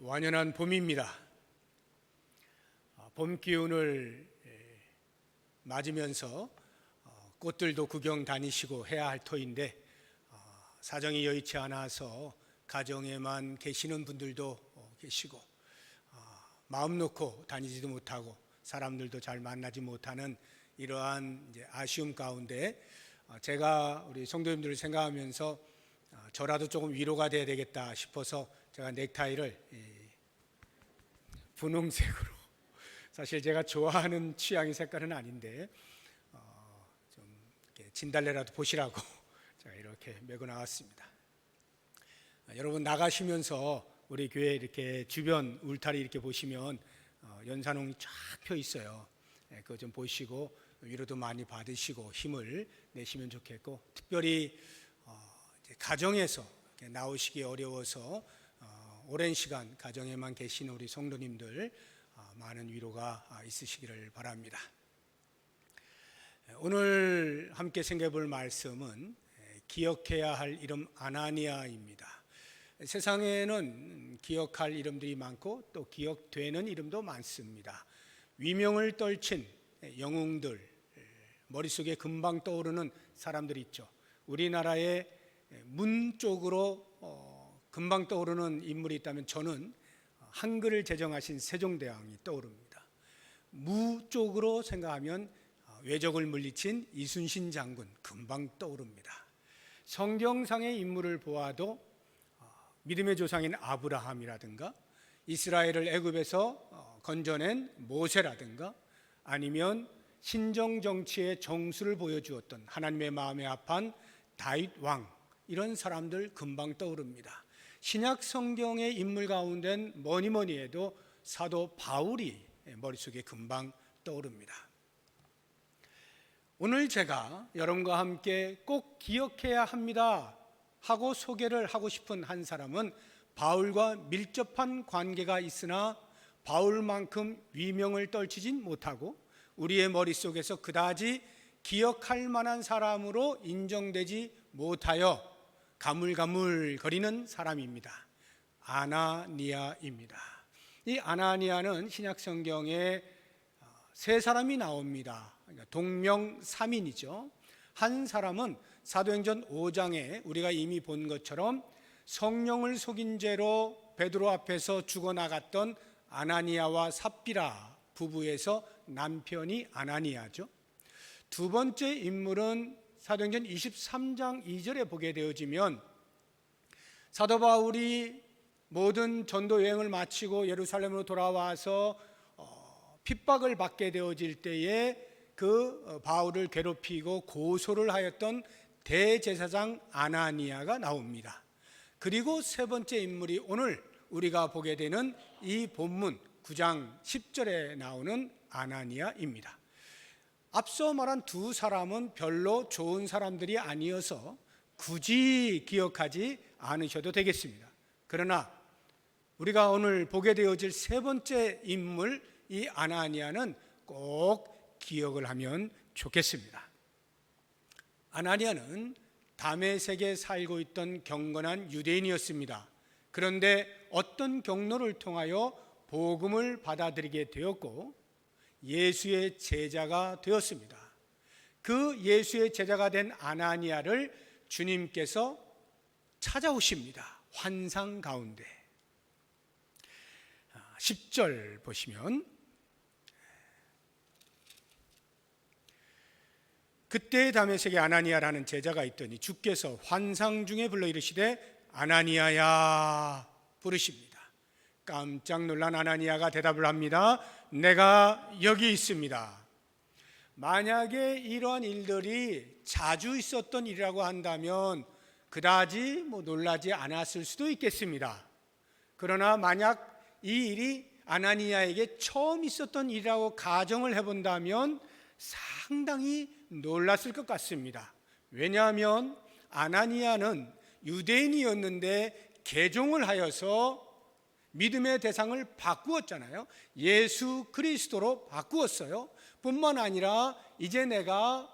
완연한 봄입니다. 봄 기운을 맞으면서 꽃들도 구경 다니시고 해야 할 터인데 사정이 여의치 않아서 가정에만 계시는 분들도 계시고 마음 놓고 다니지도 못하고 사람들도 잘 만나지 못하는 이러한 이제 아쉬움 가운데 제가 우리 성도님들을 생각하면서 저라도 조금 위로가 돼야 되겠다 싶어서 제가 넥타이를 분홍색으로, 사실 제가 좋아하는 취향의 색깔은 아닌데 좀 이렇게 진달래라도 보시라고 제가 이렇게 메고 나왔습니다. 여러분 나가시면서 우리 교회 이렇게 주변 울타리 이렇게 보시면 연산홍이 쫙 펴 있어요. 그거 좀 보시고 위로도 많이 받으시고 힘을 내시면 좋겠고, 특별히 가정에서 나오시기 어려워서 오랜 시간 가정에만 계신 우리 성도님들 많은 위로가 있으시기를 바랍니다. 오늘 함께 생각해 볼 말씀은 기억해야 할 이름 아나니아입니다. 세상에는 기억할 이름들이 많고 또 기억되는 이름도 많습니다. 위명을 떨친 영웅들, 머릿속에 금방 떠오르는 사람들이 있죠. 우리나라의 문 쪽으로 금방 떠오르는 인물이 있다면 저는 한글을 제정하신 세종대왕이 떠오릅니다. 무 쪽으로 생각하면 외적을 물리친 이순신 장군 금방 떠오릅니다. 성경상의 인물을 보아도 믿음의 조상인 아브라함이라든가 이스라엘을 애굽에서 건져낸 모세라든가 아니면 신정 정치의 정수를 보여주었던 하나님의 마음에 합한 다윗 왕, 이런 사람들 금방 떠오릅니다. 신약 성경의 인물 가운데는 뭐니 해도 사도 바울이 머릿속에 금방 떠오릅니다. 오늘 제가 여러분과 함께 꼭 기억해야 합니다 하고 소개를 하고 싶은 한 사람은 바울과 밀접한 관계가 있으나 바울만큼 위명을 떨치진 못하고 우리의 머릿속에서 그다지 기억할 만한 사람으로 인정되지 못하여 가물가물거리는 사람입니다. 아나니아입니다. 이 아나니아는 신약 성경에 세 사람이 나옵니다. 그러니까 동명삼인이죠. 한 사람은 사도행전 5장에 우리가 이미 본 것처럼 성령을 속인 죄로 베드로 앞에서 죽어나갔던 아나니아와 삽비라 부부에서 남편이 아나니아죠. 두 번째 인물은 사도행전 23장 2절에 보게 되어지면 사도 바울이 모든 전도 여행을 마치고 예루살렘으로 돌아와서 핍박을 받게 되어질 때에 그 바울을 괴롭히고 고소를 하였던 대제사장 아나니아가 나옵니다. 그리고 세 번째 인물이 오늘 우리가 보게 되는 이 본문 9장 10절에 나오는 아나니아입니다. 앞서 말한 두 사람은 별로 좋은 사람들이 아니어서 굳이 기억하지 않으셔도 되겠습니다. 그러나 우리가 오늘 보게 되어질 세 번째 인물, 이 아나니아는 꼭 기억을 하면 좋겠습니다. 아나니아는 다메섹에 살고 있던 경건한 유대인이었습니다. 그런데 어떤 경로를 통하여 복음을 받아들이게 되었고 예수의 제자가 되었습니다. 그 예수의 제자가 된 아나니아를 주님께서 찾아오십니다. 환상 가운데 10절 보시면 그때 다메섹에 아나니아라는 제자가 있더니 주께서 환상 중에 불러 이르시되 아나니아야 부르십니다. 깜짝 놀란 아나니아가 대답을 합니다. 내가 여기 있습니다. 만약에 이러한 일들이 자주 있었던 일이라고 한다면 그다지 놀라지 않았을 수도 있겠습니다. 그러나 만약 이 일이 아나니아에게 처음 있었던 일이라고 가정을 해본다면 상당히 놀랐을 것 같습니다. 왜냐하면 아나니아는 유대인이었는데 개종을 하여서 믿음의 대상을 바꾸었잖아요. 예수 그리스도로 바꾸었어요. 뿐만 아니라 이제 내가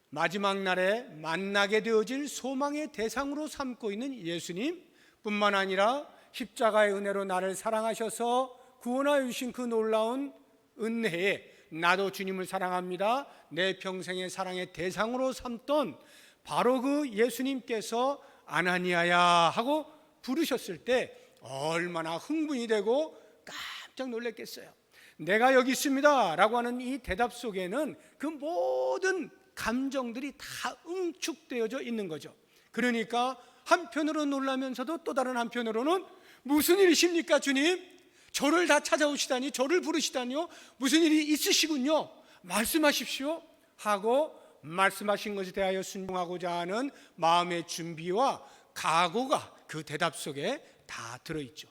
마지막 날에 만나게 되어질 소망의 대상으로 삼고 있는 예수님 뿐만 아니라 십자가의 은혜로 나를 사랑하셔서 구원하여 주신 그 놀라운 은혜에 나도 주님을 사랑합니다, 내 평생의 사랑의 대상으로 삼던 바로 그 예수님께서 아나니아야 하고 부르셨을 때 얼마나 흥분이 되고 깜짝 놀랐겠어요. 내가 여기 있습니다 라고 하는 이 대답 속에는 그 모든 감정들이 다 응축되어져 있는 거죠. 그러니까 한편으로 놀라면서도 또 다른 한편으로는 무슨 일이십니까 주님? 저를 다 찾아오시다니, 저를 부르시다니요? 무슨 일이 있으시군요, 말씀하십시오 하고 말씀하신 것에 대하여 순종하고자 하는 마음의 준비와 각오가 그 대답 속에 다 들어있죠.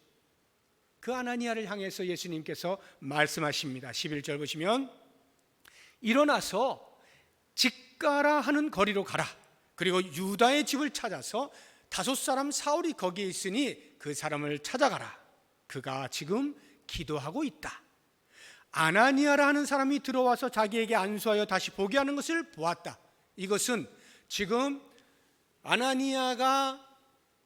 그 아나니아를 향해서 예수님께서 말씀하십니다. 11절 보시면 일어나서 직가라 하는 거리로 가라. 그리고 유다의 집을 찾아서 5 사람 사울이 거기에 있으니 그 사람을 찾아가라. 그가 지금 기도하고 있다. 아나니아라 하는 사람이 들어와서 자기에게 안수하여 다시 보게 하는 것을 보았다. 이것은 지금 아나니아가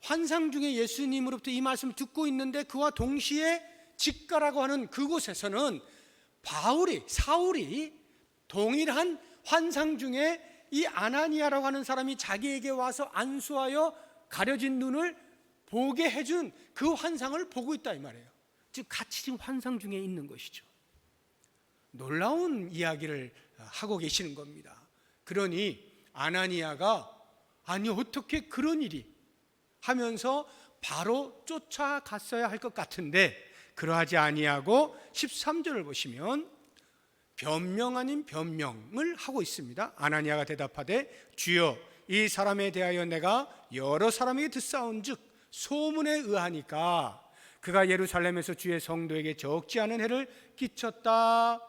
환상 중에 예수님으로부터 이 말씀을 듣고 있는데 그와 동시에 직가라고 하는 그곳에서는 사울이 동일한 환상 중에 이 아나니아라고 하는 사람이 자기에게 와서 안수하여 가려진 눈을 보게 해준 그 환상을 보고 있다 이 말이에요. 즉 같이 지금 환상 중에 있는 것이죠. 놀라운 이야기를 하고 계시는 겁니다. 그러니 아나니아가 아니 어떻게 그런 일이 하면서 바로 쫓아갔어야 할 것 같은데 그러하지 아니하고 13절을 보시면 변명 아닌 변명을 하고 있습니다. 아나니아가 대답하되 주여 이 사람에 대하여 내가 여러 사람에게 듣사온즉 소문에 의하니까 그가 예루살렘에서 주의 성도에게 적지 않은 해를 끼쳤다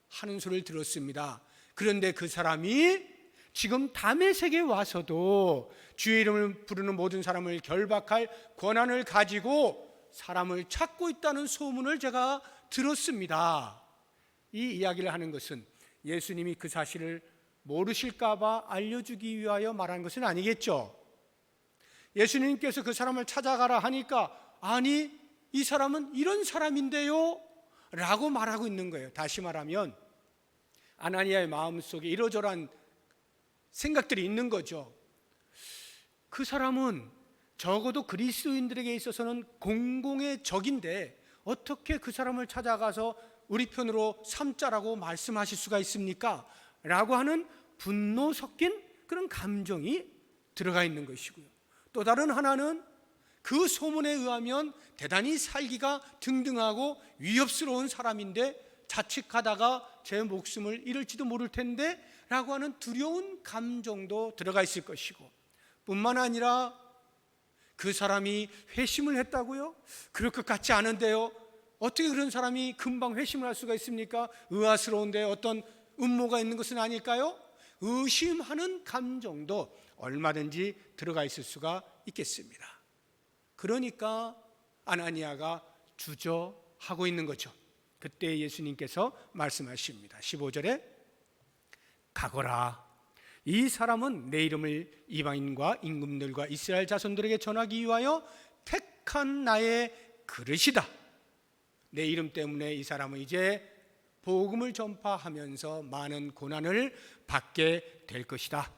하는 소리를 들었습니다. 그런데 그 사람이 지금 다메섹에 와서도 주의 이름을 부르는 모든 사람을 결박할 권한을 가지고 사람을 찾고 있다는 소문을 제가 들었습니다. 이 이야기를 하는 것은 예수님이 그 사실을 모르실까 봐 알려주기 위하여 말한 것은 아니겠죠. 예수님께서 그 사람을 찾아가라 하니까 아니 이 사람은 이런 사람인데요 라고 말하고 있는 거예요. 다시 말하면 아나니아의 마음속에 이러저러한 생각들이 있는 거죠. 그 사람은 적어도 그리스도인들에게 있어서는 공공의 적인데 어떻게 그 사람을 찾아가서 우리 편으로 삼자라고 말씀하실 수가 있습니까? 라고 하는 분노 섞인 그런 감정이 들어가 있는 것이고요. 또 다른 하나는 그 소문에 의하면 대단히 살기가 등등하고 위협스러운 사람인데 자칫하다가 제 목숨을 잃을지도 모를 텐데 라고 하는 두려운 감정도 들어가 있을 것이고, 뿐만 아니라 그 사람이 회심을 했다고요? 그럴 것 같지 않은데요. 어떻게 그런 사람이 금방 회심을 할 수가 있습니까? 의아스러운데 어떤 음모가 있는 것은 아닐까요? 의심하는 감정도 얼마든지 들어가 있을 수가 있겠습니다. 그러니까 아나니아가 주저하고 있는 거죠. 그때 예수님께서 말씀하십니다. 15절에 가거라. 이 사람은 내 이름을 이방인과 임금들과 이스라엘 자손들에게 전하기 위하여 택한 나의 그릇이다. 내 이름 때문에 이 사람은 이제 복음을 전파하면서 많은 고난을 받게 될 것이다.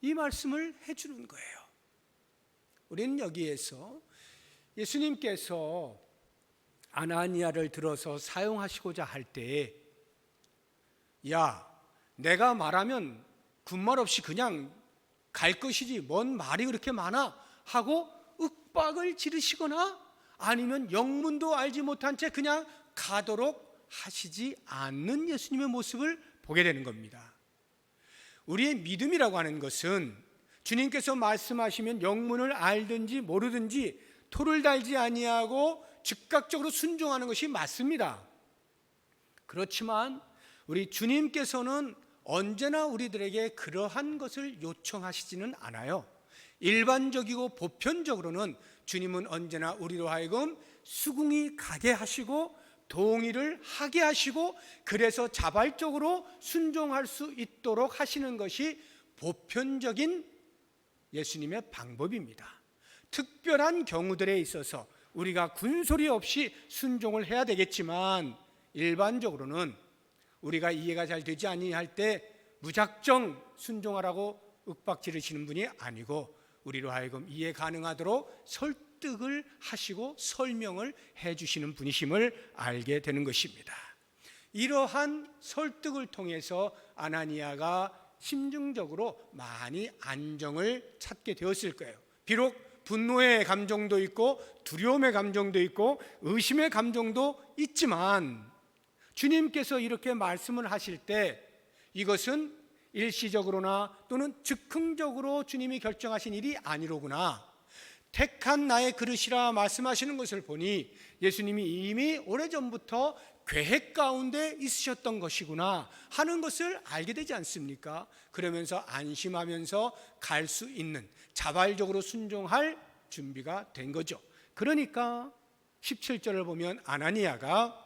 이 말씀을 해주는 거예요. 우리는 여기에서 예수님께서 아나니아를 들어서 사용하시고자 할 때, 야, 내가 말하면 군말 없이 그냥 갈 것이지 뭔 말이 그렇게 많아 하고 윽박을 지르시거나 아니면 영문도 알지 못한 채 그냥 가도록 하시지 않는 예수님의 모습을 보게 되는 겁니다. 우리의 믿음이라고 하는 것은 주님께서 말씀하시면 영문을 알든지 모르든지 토를 달지 아니하고 즉각적으로 순종하는 것이 맞습니다. 그렇지만 우리 주님께서는 언제나 우리들에게 그러한 것을 요청하시지는 않아요. 일반적이고 보편적으로는 주님은 언제나 우리로 하여금 수긍이 가게 하시고 동의를 하게 하시고 그래서 자발적으로 순종할 수 있도록 하시는 것이 보편적인 예수님의 방법입니다. 특별한 경우들에 있어서 우리가 군소리 없이 순종을 해야 되겠지만 일반적으로는 우리가 이해가 잘 되지 아니할 때 무작정 순종하라고 윽박 지르시는 분이 아니고 우리로 하여금 이해 가능하도록 설득을 하시고 설명을 해주시는 분이심을 알게 되는 것입니다. 이러한 설득을 통해서 아나니아가 심증적으로 많이 안정을 찾게 되었을 거예요. 비록 분노의 감정도 있고 두려움의 감정도 있고 의심의 감정도 있지만 주님께서 이렇게 말씀을 하실 때 이것은 일시적으로나 또는 즉흥적으로 주님이 결정하신 일이 아니로구나, 택한 나의 그릇이라 말씀하시는 것을 보니 예수님이 이미 오래전부터 계획 가운데 있으셨던 것이구나 하는 것을 알게 되지 않습니까? 그러면서 안심하면서 갈 수 있는, 자발적으로 순종할 준비가 된 거죠. 그러니까 17절을 보면 아나니아가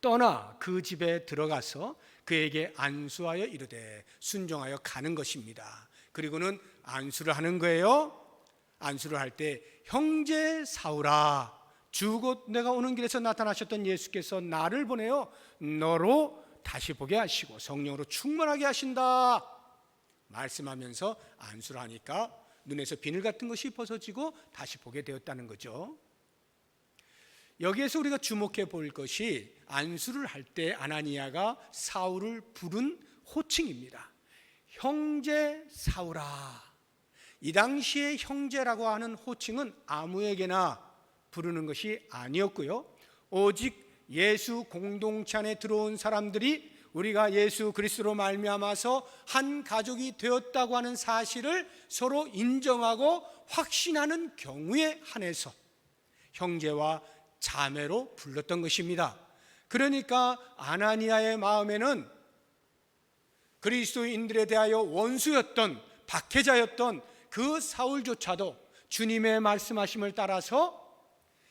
떠나 그 집에 들어가서 그에게 안수하여 이르되, 순종하여 가는 것입니다. 그리고는 안수를 하는 거예요. 안수를 할 때 형제 사울아, 주 곧 내가 오는 길에서 나타나셨던 예수께서 나를 보내어 너로 다시 보게 하시고 성령으로 충만하게 하신다 말씀하면서 안수를 하니까 눈에서 비늘 같은 것이 벗어지고 다시 보게 되었다는 거죠. 여기에서 우리가 주목해 볼 것이 안수를 할 때 아나니아가 사울을 부른 호칭입니다. 형제 사울아. 이 당시에 형제라고 하는 호칭은 아무에게나 부르는 것이 아니었고요, 오직 예수 공동체 안에 들어온 사람들이 우리가 예수 그리스도로 말미암아서 한 가족이 되었다고 하는 사실을 서로 인정하고 확신하는 경우에 한해서 형제와 자매로 불렀던 것입니다. 그러니까 아나니아의 마음에는 그리스도인들에 대하여 원수였던, 박해자였던 그 사울조차도 주님의 말씀하심을 따라서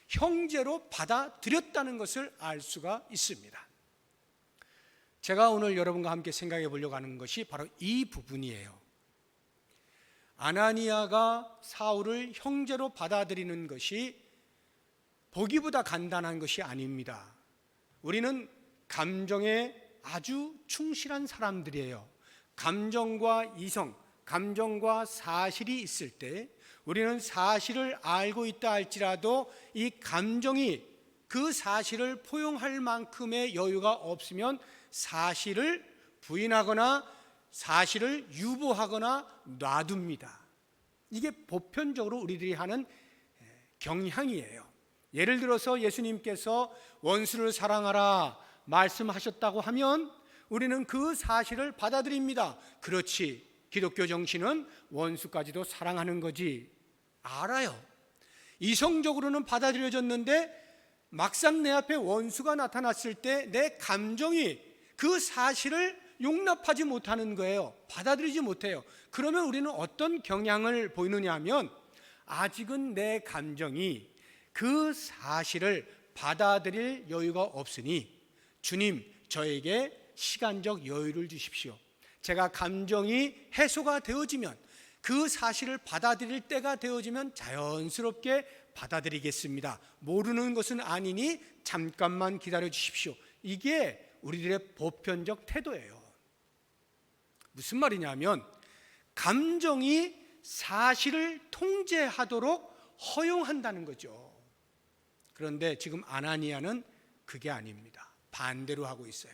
형제로 받아들였다는 것을 알 수가 있습니다. 제가 오늘 여러분과 함께 생각해 보려고 하는 것이 바로 이 부분이에요. 아나니아가 사울을 형제로 받아들이는 것이 보기보다 간단한 것이 아닙니다. 우리는 감정에 아주 충실한 사람들이에요. 감정과 이성, 감정과 사실이 있을 때 우리는 사실을 알고 있다 할지라도 이 감정이 그 사실을 포용할 만큼의 여유가 없으면 사실을 부인하거나 사실을 유보하거나 놔둡니다. 이게 보편적으로 우리들이 하는 경향이에요. 예를 들어서 예수님께서 원수를 사랑하라 말씀하셨다고 하면 우리는 그 사실을 받아들입니다. 그렇지, 기독교 정신은 원수까지도 사랑하는 거지. 알아요. 이성적으로는 받아들여졌는데 막상 내 앞에 원수가 나타났을 때 내 감정이 그 사실을 용납하지 못하는 거예요. 받아들이지 못해요. 그러면 우리는 어떤 경향을 보이느냐 하면 아직은 내 감정이 그 사실을 받아들일 여유가 없으니 주님, 저에게 시간적 여유를 주십시오. 제가 감정이 해소가 되어지면, 그 사실을 받아들일 때가 되어지면 자연스럽게 받아들이겠습니다. 모르는 것은 아니니 잠깐만 기다려 주십시오. 이게 우리들의 보편적 태도예요. 무슨 말이냐면 감정이 사실을 통제하도록 허용한다는 거죠. 그런데 지금 아나니아는 그게 아닙니다. 반대로 하고 있어요.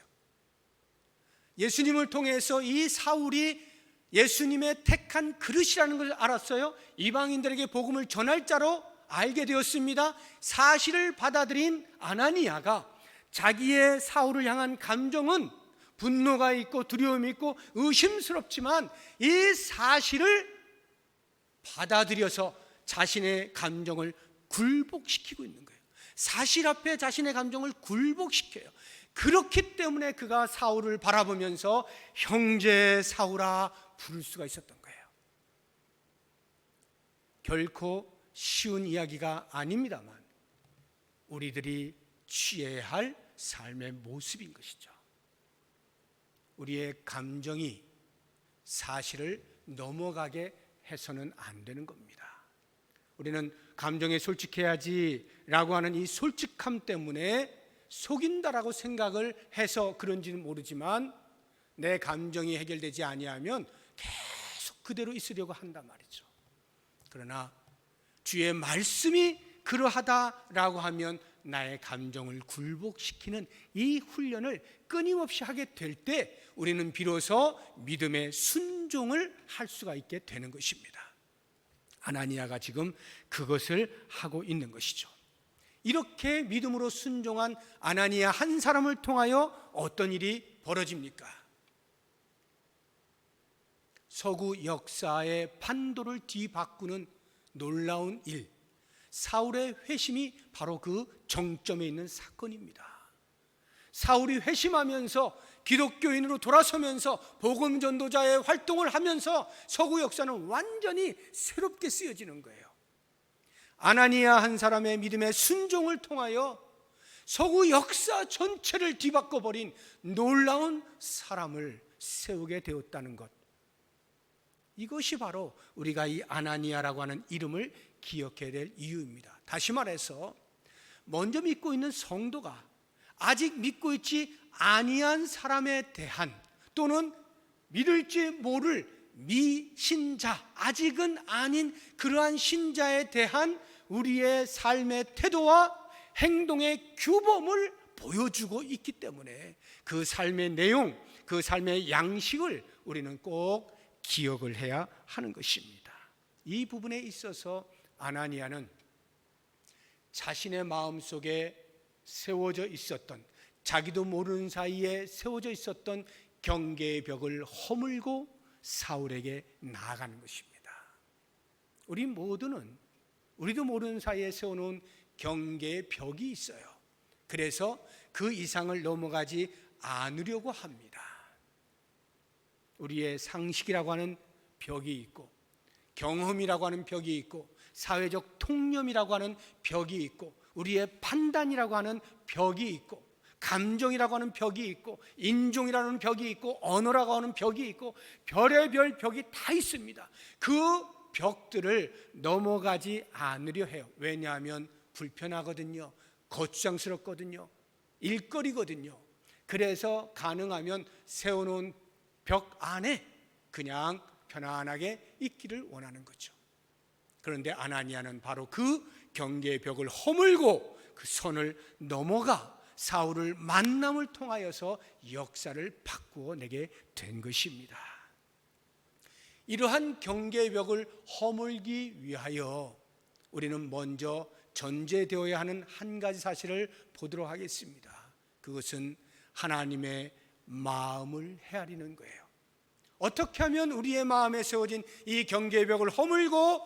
예수님을 통해서 이 사울이 예수님의 택한 그릇이라는 걸 알았어요. 이방인들에게 복음을 전할 자로 알게 되었습니다. 사실을 받아들인 아나니아가 자기의 사울을 향한 감정은 분노가 있고 두려움이 있고 의심스럽지만 이 사실을 받아들여서 자신의 감정을 굴복시키고 있는 거예요. 사실 앞에 자신의 감정을 굴복시켜요. 그렇기 때문에 그가 사울을 바라보면서 형제 사울아 부를 수가 있었던 거예요. 결코 쉬운 이야기가 아닙니다만 우리들이 취해야 할 삶의 모습인 것이죠. 우리의 감정이 사실을 넘어가게 해서는 안 되는 겁니다. 우리는 감정에 솔직해야지라고 하는 이 솔직함 때문에 속인다라고 생각을 해서 그런지는 모르지만 내 감정이 해결되지 아니하면 계속 그대로 있으려고 한단 말이죠. 그러나 주의 말씀이 그러하다라고 하면 나의 감정을 굴복시키는 이 훈련을 끊임없이 하게 될 때 우리는 비로소 믿음의 순종을 할 수가 있게 되는 것입니다. 아나니아가 지금 그것을 하고 있는 것이죠. 이렇게 믿음으로 순종한 아나니아 한 사람을 통하여 어떤 일이 벌어집니까? 서구 역사의 판도를 뒤바꾸는 놀라운 일, 사울의 회심이 바로 그 정점에 있는 사건입니다. 사울이 회심하면서 기독교인으로 돌아서면서 복음 전도자의 활동을 하면서 서구 역사는 완전히 새롭게 쓰여지는 거예요. 아나니아 한 사람의 믿음의 순종을 통하여 서구 역사 전체를 뒤바꿔 버린 놀라운 사람을 세우게 되었다는 것, 이것이 바로 우리가 이 아나니아라고 하는 이름을 기억해야 될 이유입니다. 다시 말해서 먼저 믿고 있는 성도가 아직 믿고 있지 아니한 사람에 대한, 또는 믿을지 모를 미신자, 아직은 아닌 그러한 신자에 대한 우리의 삶의 태도와 행동의 규범을 보여주고 있기 때문에 그 삶의 내용, 그 삶의 양식을 우리는 꼭 기억을 해야 하는 것입니다. 이 부분에 있어서 아나니아는 자신의 마음속에 세워져 있었던, 자기도 모르는 사이에 세워져 있었던 경계의 벽을 허물고 사울에게 나아가는 것입니다. 우리도 모르는 사이에 세워놓은 경계의 벽이 있어요. 그래서 그 이상을 넘어가지 않으려고 합니다. 우리의 상식이라고 하는 벽이 있고, 경험이라고 하는 벽이 있고, 사회적 통념이라고 하는 벽이 있고, 우리의 판단이라고 하는 벽이 있고, 감정이라고 하는 벽이 있고, 인종이라는 벽이 있고, 언어라고 하는 벽이 있고, 별의별 벽이 다 있습니다. 그 벽들을 넘어가지 않으려 해요. 왜냐하면 불편하거든요, 거추장스럽거든요, 일거리거든요. 그래서 가능하면 세워놓은 벽 안에 그냥 편안하게 있기를 원하는 거죠. 그런데 아나니아는 바로 그 경계의 벽을 허물고 그 선을 넘어가 사울을 만남을 통하여서 역사를 바꾸어 내게 된 것입니다. 이러한 경계의 벽을 허물기 위하여 우리는 먼저 전제되어야 하는 한 가지 사실을 보도록 하겠습니다. 그것은 하나님의 마음을 헤아리는 거예요. 어떻게 하면 우리의 마음에 세워진 이 경계의 벽을 허물고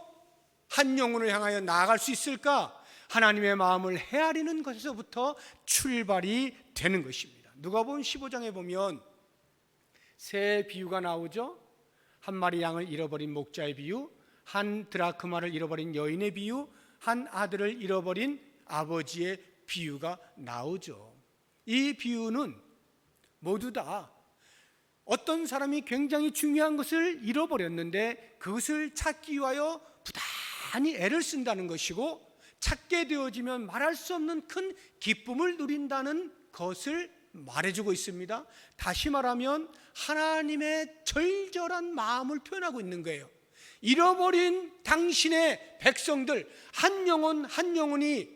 한 영혼을 향하여 나아갈 수 있을까? 하나님의 마음을 헤아리는 것에서부터 출발이 되는 것입니다. 누가복음 15장에 보면 새 비유가 나오죠. 한 마리 양을 잃어버린 목자의 비유, 한 드라크마를 잃어버린 여인의 비유, 한 아들을 잃어버린 아버지의 비유가 나오죠. 이 비유는 모두 다 어떤 사람이 굉장히 중요한 것을 잃어버렸는데 그것을 찾기 위하여 부단히 애를 쓴다는 것이고, 찾게 되어지면 말할 수 없는 큰 기쁨을 누린다는 것을 말해주고 있습니다. 다시 말하면 하나님의 절절한 마음을 표현하고 있는 거예요. 잃어버린 당신의 백성들 한 영혼 한 영혼이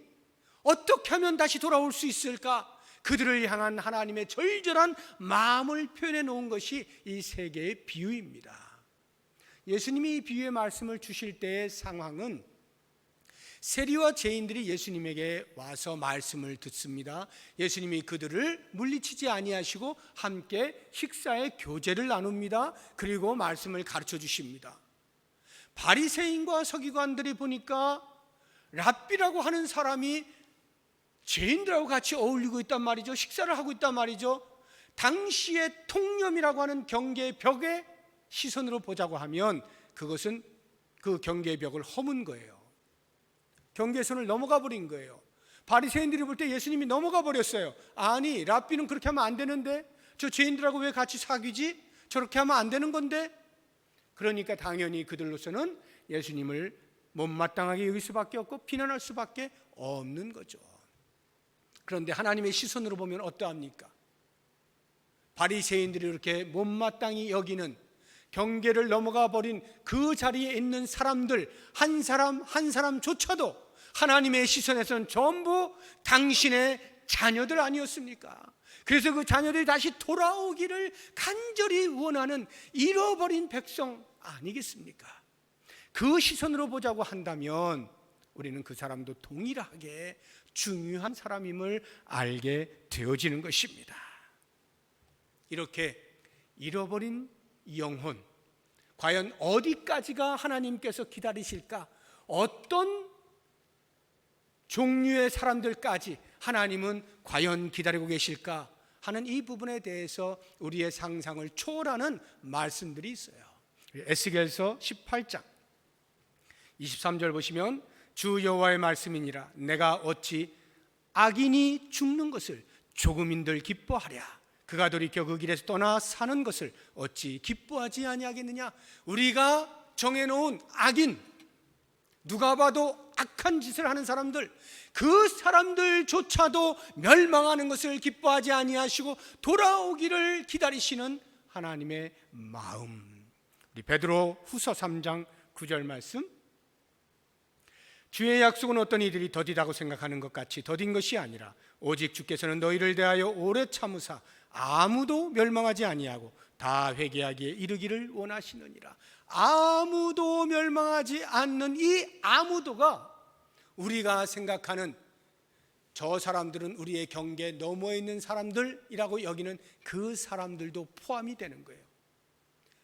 어떻게 하면 다시 돌아올 수 있을까? 그들을 향한 하나님의 절절한 마음을 표현해 놓은 것이 이 세 개의 비유입니다. 예수님이 이 비유의 말씀을 주실 때의 상황은 세리와 죄인들이 예수님에게 와서 말씀을 듣습니다. 예수님이 그들을 물리치지 아니하시고 함께 식사의 교제를 나눕니다. 그리고 말씀을 가르쳐 주십니다. 바리새인과 서기관들이 보니까 랍비라고 하는 사람이 죄인들하고 같이 어울리고 있단 말이죠. 식사를 하고 있단 말이죠. 당시의 통념이라고 하는 경계의 벽에 시선으로 보자고 하면 그것은 그 경계의 벽을 허문 거예요. 경계선을 넘어가 버린 거예요. 바리새인들이 볼 때 예수님이 넘어가 버렸어요. 아니, 랍비는 그렇게 하면 안 되는데, 저 죄인들하고 왜 같이 사귀지? 저렇게 하면 안 되는 건데. 그러니까 당연히 그들로서는 예수님을 못마땅하게 여길 수밖에 없고 비난할 수밖에 없는 거죠. 그런데 하나님의 시선으로 보면 어떠합니까? 바리새인들이 이렇게 못마땅히 여기는, 경계를 넘어가 버린 그 자리에 있는 사람들 한 사람 한 사람조차도 하나님의 시선에서는 전부 당신의 자녀들 아니었습니까? 그래서 그 자녀들이 다시 돌아오기를 간절히 원하는 잃어버린 백성 아니겠습니까? 그 시선으로 보자고 한다면 우리는 그 사람도 동일하게 중요한 사람임을 알게 되어지는 것입니다. 이렇게 잃어버린 영혼, 과연 어디까지가 하나님께서 기다리실까? 어떤 종류의 사람들까지 하나님은 과연 기다리고 계실까 하는 이 부분에 대해서 우리의 상상을 초월하는 말씀들이 있어요. 에스겔서 18장 23절 보시면, 주 여호와의 말씀이니라. 내가 어찌 악인이 죽는 것을 조금인들 기뻐하랴. 그가 돌이켜 그 길에서 떠나 사는 것을 어찌 기뻐하지 아니하겠느냐. 우리가 정해놓은 악인, 누가 봐도 악한 짓을 하는 사람들, 그 사람들조차도 멸망하는 것을 기뻐하지 아니하시고 돌아오기를 기다리시는 하나님의 마음. 우리 베드로 후서 3장 9절 말씀, 주의 약속은 어떤 이들이 더디다고 생각하는 것 같이 더딘 것이 아니라 오직 주께서는 너희를 대하여 오래 참으사 아무도 멸망하지 아니하고 다 회개하기에 이르기를 원하시느니라. 아무도 멸망하지 않는 이 아무도가 우리가 생각하는 저 사람들은 우리의 경계 너머에 있는 사람들이라고 여기는 그 사람들도 포함이 되는 거예요.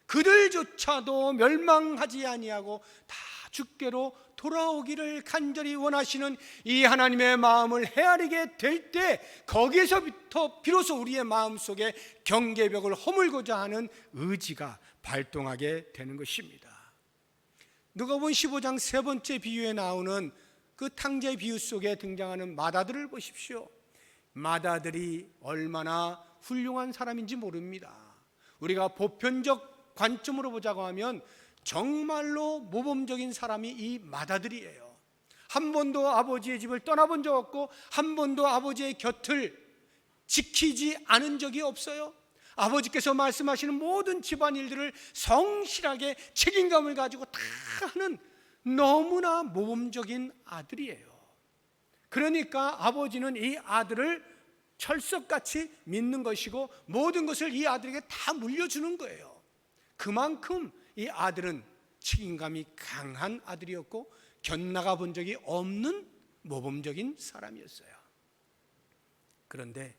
그들조차도 멸망하지 아니하고 다 주께로 돌아오기를 간절히 원하시는 이 하나님의 마음을 헤아리게 될 때, 거기에서부터 비로소 우리의 마음속에 경계벽을 허물고자 하는 의지가 발동하게 되는 것입니다. 누가복음 15장 세 번째 비유에 나오는 그 탕자의 비유 속에 등장하는 마다들을 보십시오. 마다들이 얼마나 훌륭한 사람인지 모릅니다. 우리가 보편적 관점으로 보자고 하면 정말로 모범적인 사람이 이 마다들이에요. 한 번도 아버지의 집을 떠나본 적 없고 한 번도 아버지의 곁을 지키지 않은 적이 없어요. 아버지께서 말씀하시는 모든 집안일들을 성실하게 책임감을 가지고 다 하는 너무나 모범적인 아들이에요. 그러니까 아버지는 이 아들을 철석같이 믿는 것이고 모든 것을 이 아들에게 다 물려주는 거예요. 그만큼 이 아들은 책임감이 강한 아들이었고 견나가 본 적이 없는 모범적인 사람이었어요. 그런데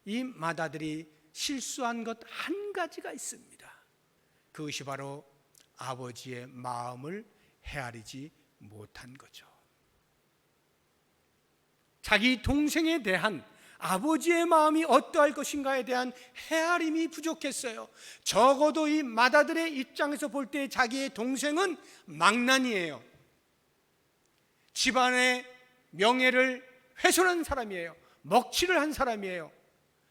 이 마다들이 실수한 것 한 가지가 있습니다. 그것이 바로 아버지의 마음을 헤아리지 못한 거죠. 자기 동생에 대한 아버지의 마음이 어떠할 것인가에 대한 헤아림이 부족했어요. 적어도 이 마다들의 입장에서 볼 때 자기의 동생은 망난이에요. 집안의 명예를 훼손한 사람이에요. 먹칠을 한 사람이에요.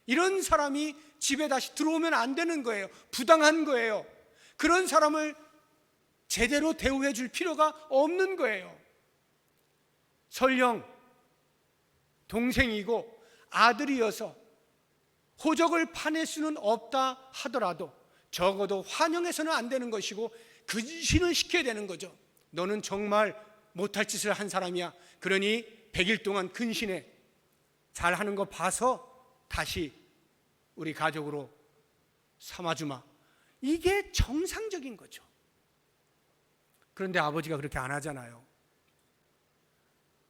이런 사람이 집에 다시 들어오면 안 되는 거예요. 부당한 거예요. 그런 사람을 제대로 대우해 줄 필요가 없는 거예요. 설령 동생이고 아들이어서 호적을 파낼 수는 없다 하더라도 적어도 환영해서는 안 되는 것이고 근신을 시켜야 되는 거죠. 너는 정말 못할 짓을 한 사람이야. 그러니 100일 동안 근신해. 잘하는 거 봐서 다시 우리 가족으로 삼아주마. 이게 정상적인 거죠. 그런데 아버지가 그렇게 안 하잖아요.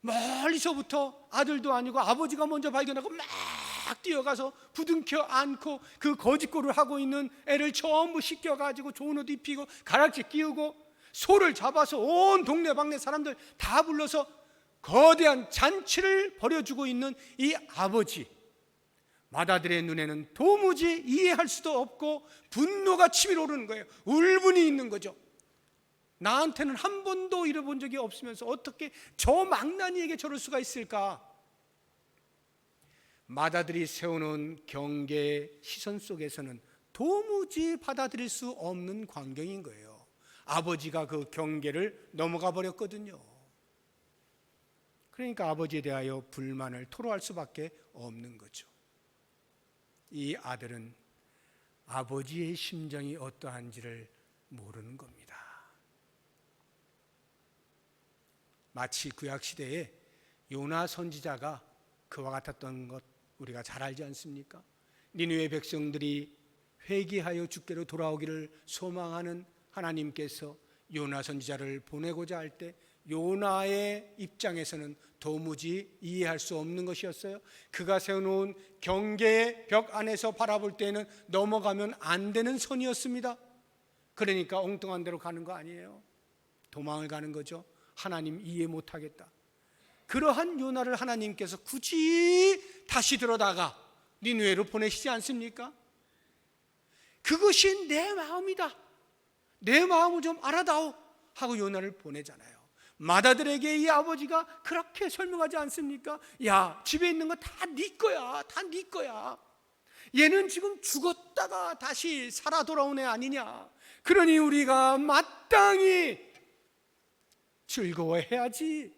멀리서부터 아들도 아니고 아버지가 먼저 발견하고 막 뛰어가서 부둥켜 안고 그 거짓골을 하고 있는 애를 전부 씻겨가지고 좋은 옷 입히고 가락지 끼우고 소를 잡아서 온 동네방네 사람들 다 불러서 거대한 잔치를 벌여주고 있는 이 아버지, 마다들의 눈에는 도무지 이해할 수도 없고 분노가 치밀어 오르는 거예요. 울분이 있는 거죠. 나한테는 한 번도 잃어본 적이 없으면서 어떻게 저 망나니에게 저럴 수가 있을까? 마다들이 세워놓은 경계 시선 속에서는 도무지 받아들일 수 없는 광경인 거예요. 아버지가 그 경계를 넘어가 버렸거든요. 그러니까 아버지에 대하여 불만을 토로할 수밖에 없는 거죠. 이 아들은 아버지의 심정이 어떠한지를 모르는 겁니다. 마치 구약시대에 요나 선지자가 그와 같았던 것 우리가 잘 알지 않습니까? 니느웨 백성들이 회개하여 주께로 돌아오기를 소망하는 하나님께서 요나 선지자를 보내고자 할 때 요나의 입장에서는 도무지 이해할 수 없는 것이었어요. 그가 세워놓은 경계의 벽 안에서 바라볼 때에는 넘어가면 안 되는 선이었습니다. 그러니까 엉뚱한 데로 가는 거 아니에요. 도망을 가는 거죠. 하나님 이해 못하겠다. 그러한 요나를 하나님께서 굳이 다시 들어다가 니느웨로 보내시지 않습니까? 그것이 내 마음이다. 내 마음을 좀 알아다오 하고 요나를 보내잖아요. 맏아들에게 이 아버지가 그렇게 설명하지 않습니까? 야, 집에 있는 거 다 네 거야. 다 네 거야. 얘는 지금 죽었다가 다시 살아 돌아온 애 아니냐. 그러니 우리가 마땅히 즐거워해야지.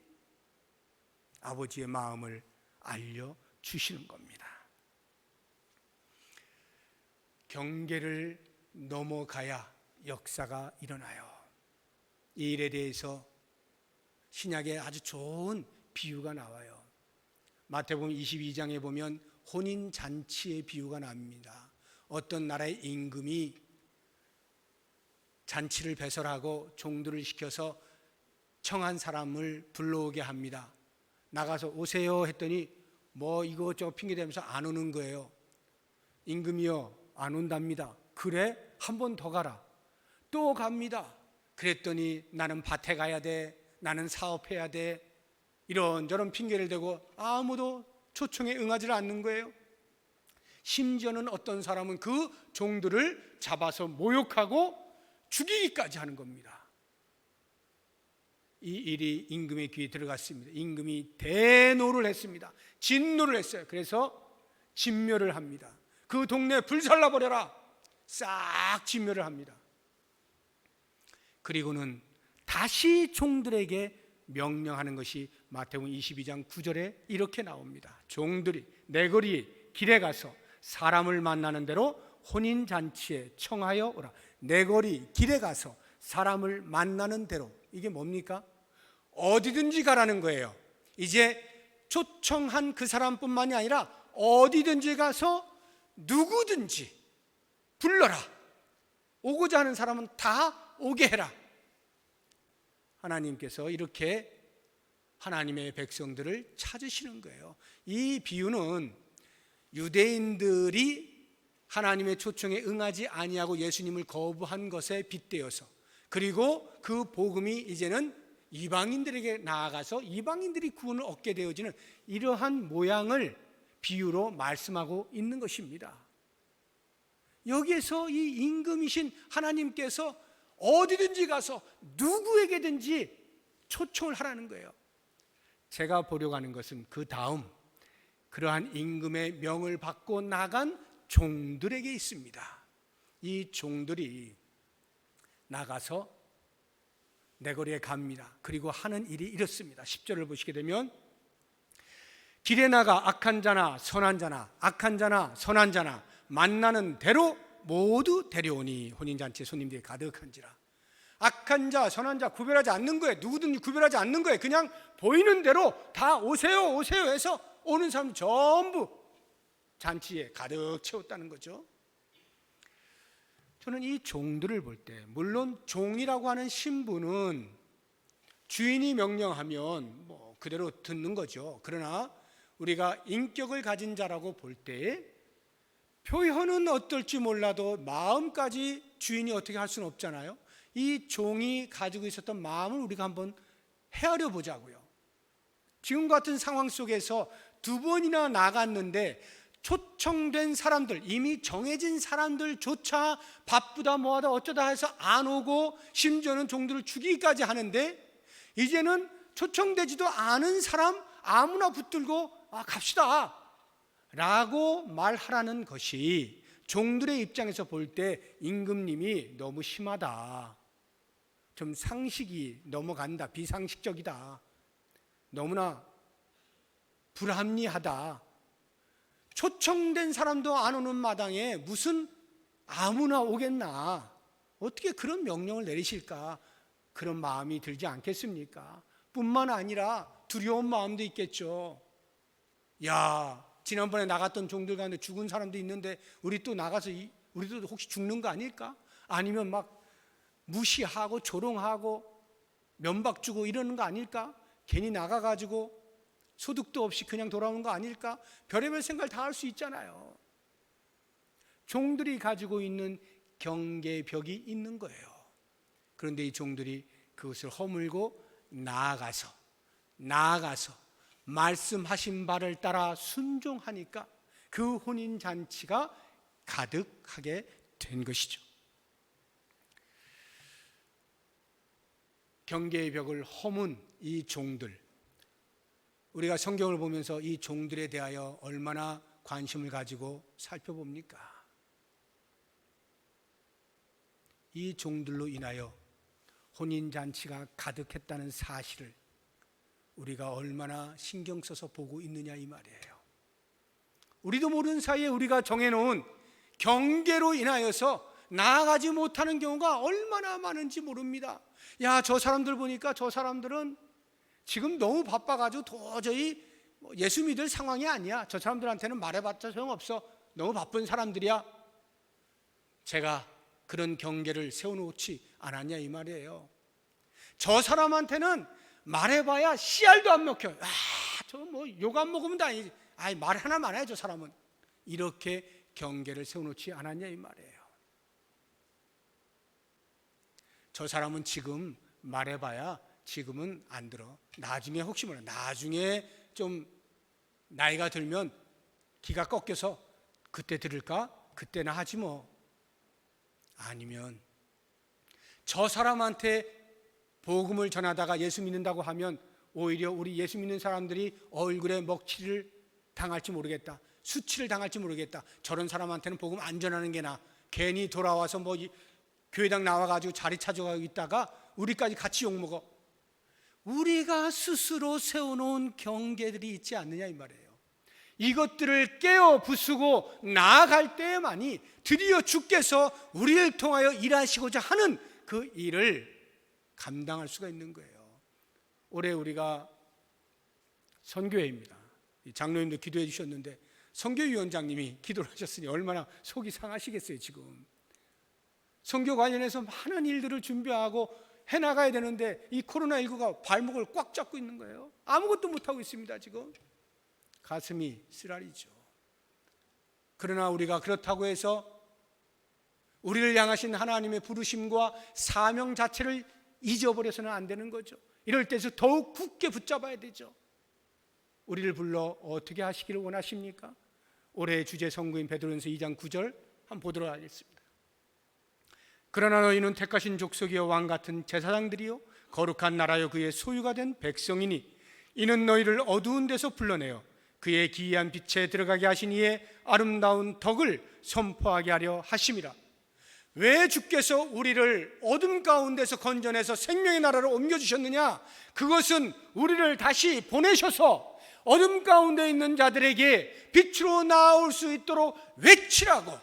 아버지의 마음을 알려주시는 겁니다. 경계를 넘어가야 역사가 일어나요. 이 일에 대해서 신약에 아주 좋은 비유가 나와요. 마태복음 22장에 보면 혼인잔치의 비유가 납니다. 어떤 나라의 임금이 잔치를 배설하고 종들을 시켜서 청한 사람을 불러오게 합니다. 나가서 오세요 했더니 뭐 이것저것 핑계대면서 안 오는 거예요. 임금이요, 안 온답니다. 그래? 한 번 더 가라. 또 갑니다. 그랬더니 나는 밭에 가야 돼. 나는 사업해야 돼. 이런저런 핑계를 대고 아무도 초청에 응하지 않는 거예요. 심지어는 어떤 사람은 그 종들을 잡아서 모욕하고 죽이기까지 하는 겁니다. 이 일이 임금의 귀에 들어갔습니다. 임금이 대노를 했습니다. 진노를 했어요. 그래서 진멸을 합니다. 그 동네 불살라 버려라. 싹 진멸을 합니다. 그리고는 다시 종들에게 명령하는 것이 마태복음 22장 9절에 이렇게 나옵니다. 종들이 내거리 길에 가서 사람을 만나는 대로 혼인잔치에 청하여 오라. 내거리 길에 가서 사람을 만나는 대로. 이게 뭡니까? 어디든지 가라는 거예요. 이제 초청한 그 사람뿐만이 아니라 어디든지 가서 누구든지 불러라. 오고자 하는 사람은 다 오게 해라. 하나님께서 이렇게 하나님의 백성들을 찾으시는 거예요. 이 비유는 유대인들이 하나님의 초청에 응하지 아니하고 예수님을 거부한 것에 빗대어서, 그리고 그 복음이 이제는 이방인들에게 나아가서 이방인들이 구원을 얻게 되어지는 이러한 모양을 비유로 말씀하고 있는 것입니다. 여기에서 이 임금이신 하나님께서 어디든지 가서 누구에게든지 초청을 하라는 거예요. 제가 보려고 하는 것은 그 다음 그러한 임금의 명을 받고 나간 종들에게 있습니다. 이 종들이 나가서 내거리에 갑니다. 그리고 하는 일이 이렇습니다. 10절을 보시게 되면 길에 나가 악한 자나 선한 자나 악한 자나 선한 자나 만나는 대로 모두 데려오니 혼인잔치에 손님들이 가득한지라. 악한 자 선한 자 구별하지 않는 거예요. 누구든지 구별하지 않는 거예요. 그냥 보이는 대로 다 오세요 오세요 해서 오는 사람 전부 잔치에 가득 채웠다는 거죠. 저는 이 종들을 볼 때, 물론 종이라고 하는 신분은 주인이 명령하면 뭐 그대로 듣는 거죠. 그러나 우리가 인격을 가진 자라고 볼 때 표현은 어떨지 몰라도 마음까지 주인이 어떻게 할 수는 없잖아요. 이 종이 가지고 있었던 마음을 우리가 한번 헤아려 보자고요. 지금 같은 상황 속에서 두 번이나 나갔는데 초청된 사람들, 이미 정해진 사람들조차 바쁘다 뭐하다 어쩌다 해서 안 오고 심지어는 종들을 죽이기까지 하는데, 이제는 초청되지도 않은 사람 아무나 붙들고 갑시다 라고 말하라는 것이 종들의 입장에서 볼 때 임금님이 너무 심하다, 좀 상식이 넘어간다, 비상식적이다, 너무나 불합리하다, 초청된 사람도 안 오는 마당에 무슨 아무나 오겠나, 어떻게 그런 명령을 내리실까, 그런 마음이 들지 않겠습니까? 뿐만 아니라 두려운 마음도 있겠죠. 야, 지난번에 나갔던 종들 가운데 죽은 사람도 있는데 우리 또 나가서 우리도 혹시 죽는 거 아닐까? 아니면 막 무시하고 조롱하고 면박 주고 이러는 거 아닐까? 괜히 나가가지고 소득도 없이 그냥 돌아오는 거 아닐까? 별의별 생각을 다 할 수 있잖아요. 종들이 가지고 있는 경계벽이 있는 거예요. 그런데 이 종들이 그것을 허물고 나아가서 말씀하신 바를 따라 순종하니까 그 혼인잔치가 가득하게 된 것이죠. 경계의 벽을 허문 이 종들, 우리가 성경을 보면서 이 종들에 대하여 얼마나 관심을 가지고 살펴봅니까? 이 종들로 인하여 혼인잔치가 가득했다는 사실을 우리가 얼마나 신경 써서 보고 있느냐 이 말이에요. 우리도 모르는 사이에 우리가 정해놓은 경계로 인하여서 나아가지 못하는 경우가 얼마나 많은지 모릅니다. 야, 저 사람들 보니까 저 사람들은 지금 너무 바빠가지고 도저히 예수 믿을 상황이 아니야. 저 사람들한테는 말해봤자 소용없어. 너무 바쁜 사람들이야. 제가 그런 경계를 세워놓지 않았냐 이 말이에요. 저 사람한테는 말해봐야 씨알도 안 먹혀요. 저 뭐 욕 안 먹으면 다행이지. 말 하나만 해 저 사람은. 이렇게 경계를 세워놓지 않았냐 이 말이에요. 저 사람은 지금 말해봐야 지금은 안 들어. 나중에 혹시 몰라. 나중에 좀 나이가 들면 기가 꺾여서 그때 들을까? 그때나 하지 뭐. 아니면 저 사람한테 복음을 전하다가 예수 믿는다고 하면 오히려 우리 예수 믿는 사람들이 얼굴에 먹칠을 당할지 모르겠다, 수치를 당할지 모르겠다, 저런 사람한테는 복음 안 전하는 게 나아. 괜히 돌아와서 뭐 교회당 나와가지고 자리 찾아가고 있다가 우리까지 같이 욕먹어. 우리가 스스로 세워놓은 경계들이 있지 않느냐 이 말이에요. 이것들을 깨어 부수고 나아갈 때에만이 드디어 주께서 우리를 통하여 일하시고자 하는 그 일을 감당할 수가 있는 거예요. 올해 우리가 선교회입니다. 장로님도 기도해 주셨는데 선교위원장님이 기도를 하셨으니 얼마나 속이 상하시겠어요. 지금 선교 관련해서 많은 일들을 준비하고 해나가야 되는데 이 코로나19가 발목을 꽉 잡고 있는 거예요. 아무것도 못하고 있습니다. 지금 가슴이 쓰라리죠. 그러나 우리가 그렇다고 해서 우리를 향하신 하나님의 부르심과 사명 자체를 잊어버려서는 안 되는 거죠. 이럴 때서 더욱 굳게 붙잡아야 되죠. 우리를 불러 어떻게 하시기를 원하십니까? 올해의 주제 선구인 베드로전서 2장 9절 한번 보도록 하겠습니다. 그러나 너희는 택하신 족속이요 왕 같은 제사장들이요 거룩한 나라요 그의 소유가 된 백성이니 이는 너희를 어두운 데서 불러내어 그의 기이한 빛에 들어가게 하신 이의 아름다운 덕을 선포하게 하려 하심이라. 왜 주께서 우리를 어둠 가운데서 건져내서 생명의 나라로 옮겨주셨느냐? 그것은 우리를 다시 보내셔서 어둠 가운데 있는 자들에게 빛으로 나올 수 있도록 외치라고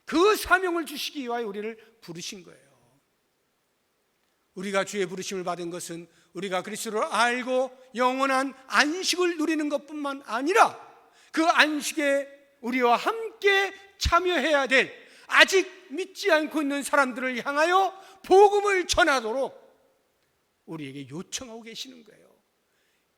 그 사명을 주시기 위하여 우리를 부르신 거예요. 우리가 주의 부르심을 받은 것은 우리가 그리스도를 알고 영원한 안식을 누리는 것뿐만 아니라 그 안식에 우리와 함께 참여해야 될 아직 믿지 않고 있는 사람들을 향하여 복음을 전하도록 우리에게 요청하고 계시는 거예요.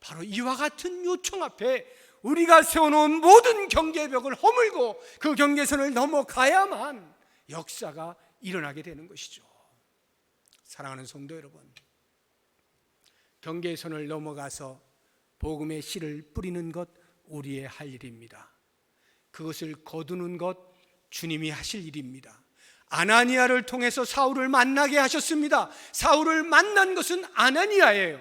바로 이와 같은 요청 앞에 우리가 세워놓은 모든 경계벽을 허물고 그 경계선을 넘어가야만 역사가 일어나게 되는 것이죠. 사랑하는 성도 여러분, 경계선을 넘어가서 복음의 씨를 뿌리는 것 우리의 할 일입니다. 그것을 거두는 것 주님이 하실 일입니다. 아나니아를 통해서 사울을 만나게 하셨습니다. 사울을 만난 것은 아나니아예요.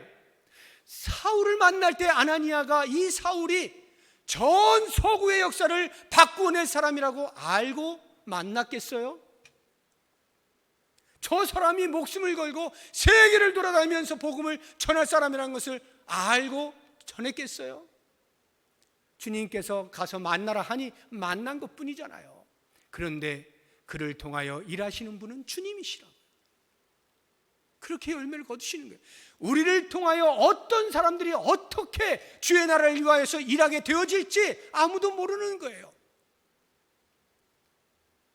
사울을 만날 때 아나니아가 이 사울이 전 서구의 역사를 바꾸어낼 사람이라고 알고 만났겠어요? 저 사람이 목숨을 걸고 세계를 돌아다니면서 복음을 전할 사람이라는 것을 알고 전했겠어요? 주님께서 가서 만나라 하니 만난 것뿐이잖아요. 그런데 그를 통하여 일하시는 분은 주님이시라고. 그렇게 열매를 거두시는 거예요. 우리를 통하여 어떤 사람들이 어떻게 주의 나라를 위하여서 일하게 되어질지 아무도 모르는 거예요.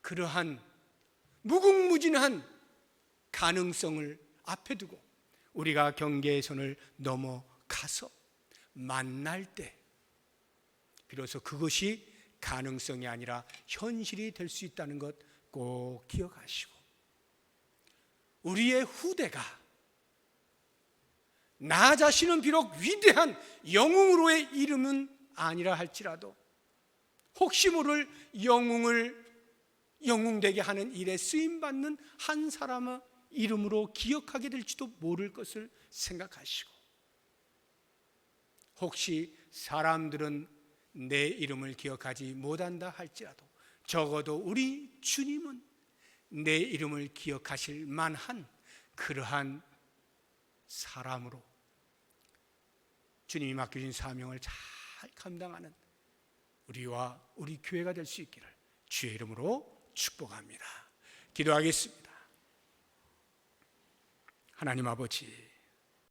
그러한 무궁무진한 가능성을 앞에 두고 우리가 경계의 선을 넘어가서 만날 때 비로소 그것이 가능성이 아니라 현실이 될 수 있다는 것 꼭 기억하시고, 우리의 후대가 나 자신은 비록 위대한 영웅으로의 이름은 아니라 할지라도 혹시 모를 영웅되게 하는 일에 쓰임받는 한 사람의 이름으로 기억하게 될지도 모를 것을 생각하시고, 혹시 사람들은 내 이름을 기억하지 못한다 할지라도 적어도 우리 주님은 내 이름을 기억하실 만한 그러한 사람으로 주님이 맡겨진 사명을 잘 감당하는 우리와 우리 교회가 될 수 있기를 주의 이름으로 축복합니다. 기도하겠습니다. 하나님 아버지,